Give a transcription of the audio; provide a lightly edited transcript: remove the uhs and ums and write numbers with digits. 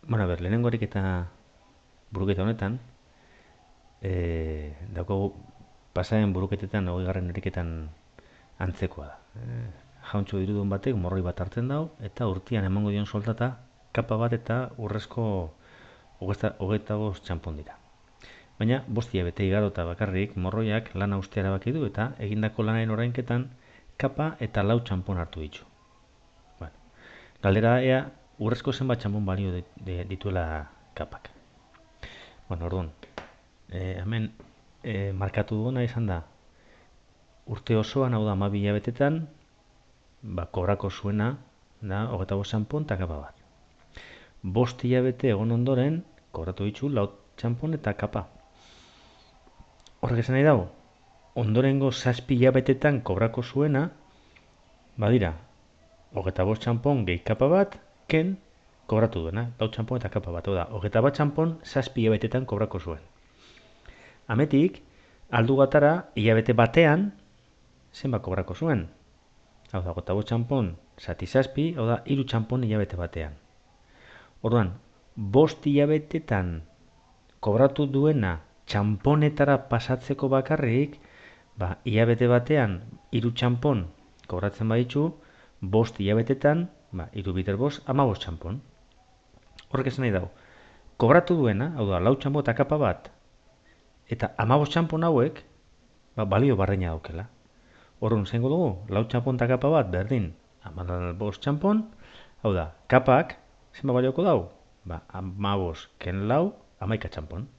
Bueno, a ber, lehenengorik eta buruketa honetan, daukagu pasaren buruketetan, 20. eriketan antzekoa da. Jauntxo dirudun batek morroi bat hartzen dau, eta urtian emango dion soldata, kapa bat eta urrezko hogeita bost txanpon dira. Baina, bostia bete igarota bakarrik, morroiak lana ustea erabaki du eta egindako lanaren orainketan kapa eta lau txanpon hartu ditu. Bueno, galdera da ea, urrezko zenbat txanpon balio dituela kapak. Bueno, orduan, hemen markatu duena izan da, urte osoan, hau da 12 hilabetetan, kobrako zuena da hogeita bost txanpon eta kapa bat. 5 hilabete egon ondoren, kobratu ditu lau txanpon eta kapa. Horrek esan nahi dago, ondorengo 7 hilabetetan kobrako zuena, badira, hogeita bost txanpon gehi kapa bat, ken kobratu duena, lau txanpon eta kapa bat. Hau da, hogeita bat txanpon 7 hilabetetan kobrako zuen. Ametik, aldu gatara, hilabete batean, zenbat kobrako zuen. Hau da, hogeita bost txanpon zati 7, hau da, 3 txanpon hilabete batean. Orduan, 5 hilabetetan kobratu duena txanponetara pasatzeko bakarrik, hilabete batean 3 txanpon kobratzen baditu, 5 hilabetetan, 3 biter 5, 15 txanpon. Horrek esan nahi dago, kobratu duena, hau da, lau txanpon eta kapa bat, eta 15 txanpon hauek, balio barreina daukela. Orduan, zengo dugu, lau txanpon eta kapa bat berdin, 15 txanpon, hau da, kapak, zenba balioko dau? 15 ken lau, 11 txanpon.